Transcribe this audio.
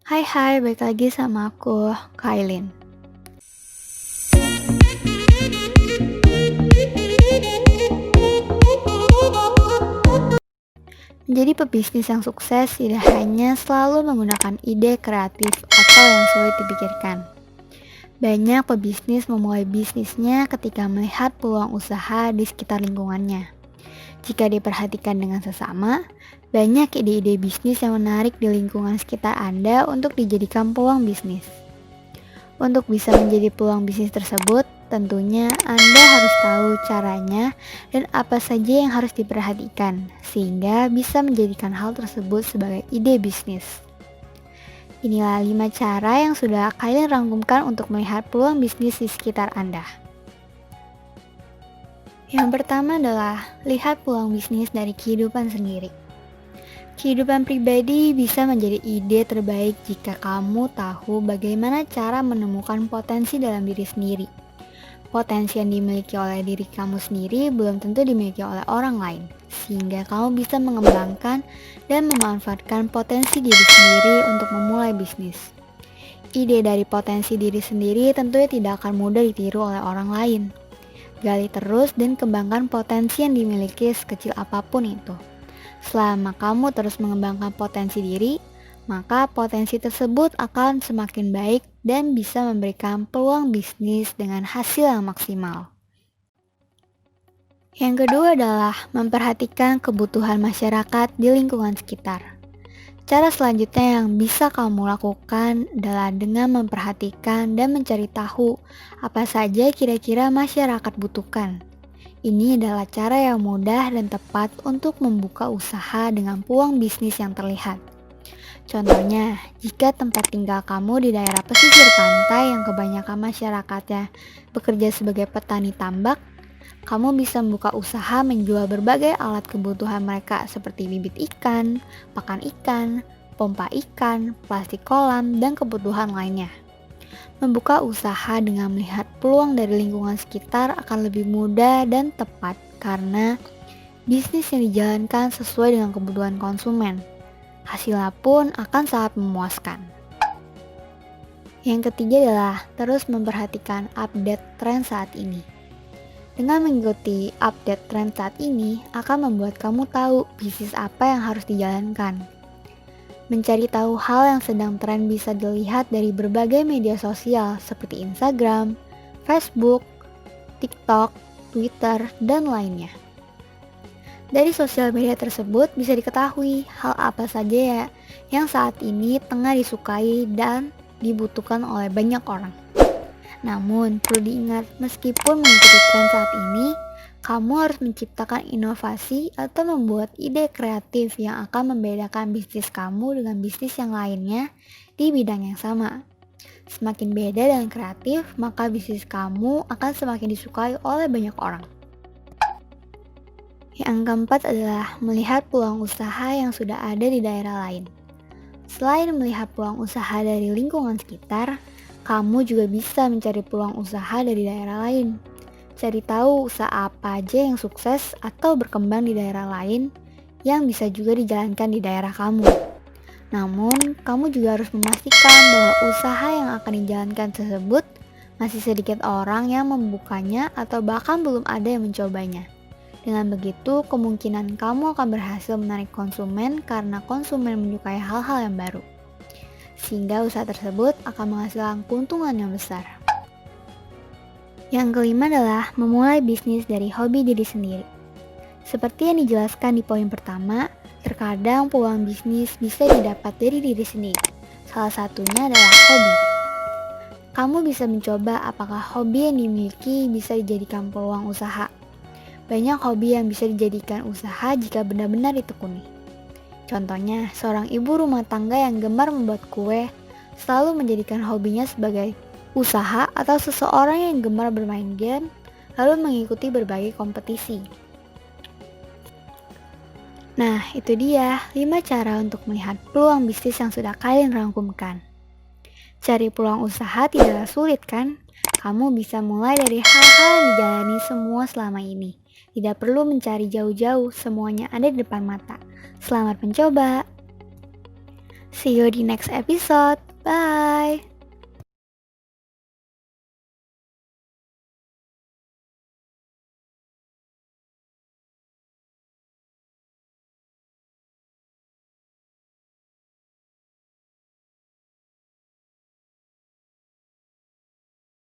Hai, balik lagi sama aku, Kailin. Menjadi pebisnis yang sukses tidak hanya selalu menggunakan ide kreatif atau yang sulit dipikirkan. Banyak pebisnis memulai bisnisnya ketika melihat peluang usaha di sekitar lingkungannya. Jika diperhatikan dengan sesama, banyak ide-ide bisnis yang menarik di lingkungan sekitar Anda untuk dijadikan peluang bisnis. Untuk bisa menjadi peluang bisnis tersebut, tentunya Anda harus tahu caranya dan apa saja yang harus diperhatikan, sehingga bisa menjadikan hal tersebut sebagai ide bisnis. Inilah 5 cara yang sudah kalian rangkumkan untuk melihat peluang bisnis di sekitar Anda. Yang pertama adalah lihat peluang bisnis dari kehidupan sendiri. Kehidupan pribadi bisa menjadi ide terbaik jika kamu tahu bagaimana cara menemukan potensi dalam diri sendiri. Potensi yang dimiliki oleh diri kamu sendiri belum tentu dimiliki oleh orang lain, sehingga kamu bisa mengembangkan dan memanfaatkan potensi diri sendiri untuk memulai bisnis. Ide dari potensi diri sendiri tentunya tidak akan mudah ditiru oleh orang lain. Gali terus dan kembangkan potensi yang dimiliki sekecil apapun itu. Selama kamu terus mengembangkan potensi diri, maka potensi tersebut akan semakin baik dan bisa memberikan peluang bisnis dengan hasil yang maksimal. Yang kedua adalah memperhatikan kebutuhan masyarakat di lingkungan sekitar. Cara selanjutnya yang bisa kamu lakukan adalah dengan memperhatikan dan mencari tahu apa saja kira-kira masyarakat butuhkan. Ini adalah cara yang mudah dan tepat untuk membuka usaha dengan peluang bisnis yang terlihat. Contohnya, jika tempat tinggal kamu di daerah pesisir pantai yang kebanyakan masyarakatnya bekerja sebagai petani tambak, kamu bisa membuka usaha menjual berbagai alat kebutuhan mereka seperti bibit ikan, pakan ikan, pompa ikan, plastik kolam, dan kebutuhan lainnya. Membuka usaha dengan melihat peluang dari lingkungan sekitar akan lebih mudah dan tepat karena bisnis yang dijalankan sesuai dengan kebutuhan konsumen. Hasilnya pun akan sangat memuaskan. Yang ketiga adalah terus memperhatikan update tren saat ini. Dengan mengikuti update tren saat ini akan membuat kamu tahu bisnis apa yang harus dijalankan. Mencari tahu hal yang sedang tren bisa dilihat dari berbagai media sosial seperti Instagram, Facebook, TikTok, Twitter, dan lainnya. Dari sosial media tersebut bisa diketahui hal apa saja ya yang saat ini tengah disukai dan dibutuhkan oleh banyak orang. Namun, perlu diingat meskipun mengikuti tren saat ini, kamu harus menciptakan inovasi atau membuat ide kreatif yang akan membedakan bisnis kamu dengan bisnis yang lainnya di bidang yang sama. Semakin beda dan kreatif, maka bisnis kamu akan semakin disukai oleh banyak orang. Yang keempat adalah melihat peluang usaha yang sudah ada di daerah lain. Selain melihat peluang usaha dari lingkungan sekitar, kamu juga bisa mencari peluang usaha dari daerah lain. Cari tahu usaha apa aja yang sukses atau berkembang di daerah lain yang bisa juga dijalankan di daerah kamu. Namun, kamu juga harus memastikan bahwa usaha yang akan dijalankan tersebut masih sedikit orang yang membukanya atau bahkan belum ada yang mencobanya. Dengan begitu, kemungkinan kamu akan berhasil menarik konsumen karena konsumen menyukai hal-hal yang baru. Sehingga usaha tersebut akan menghasilkan keuntungan yang besar. Yang kelima adalah memulai bisnis dari hobi diri sendiri. Seperti yang dijelaskan di poin pertama, terkadang peluang bisnis bisa didapat dari diri sendiri. Salah satunya adalah hobi. Kamu bisa mencoba apakah hobi yang dimiliki bisa dijadikan peluang usaha. Banyak hobi yang bisa dijadikan usaha jika benar-benar ditekuni. Contohnya, seorang ibu rumah tangga yang gemar membuat kue selalu menjadikan hobinya sebagai usaha atau seseorang yang gemar bermain game lalu mengikuti berbagai kompetisi. Nah, itu dia 5 cara untuk melihat peluang bisnis yang sudah kalian rangkumkan. Cari peluang usaha tidaklah sulit kan? Kamu bisa mulai dari hal-hal yang dijalani semua selama ini. Tidak perlu mencari jauh-jauh, semuanya ada di depan mata. Selamat mencoba! See you di next episode. Bye.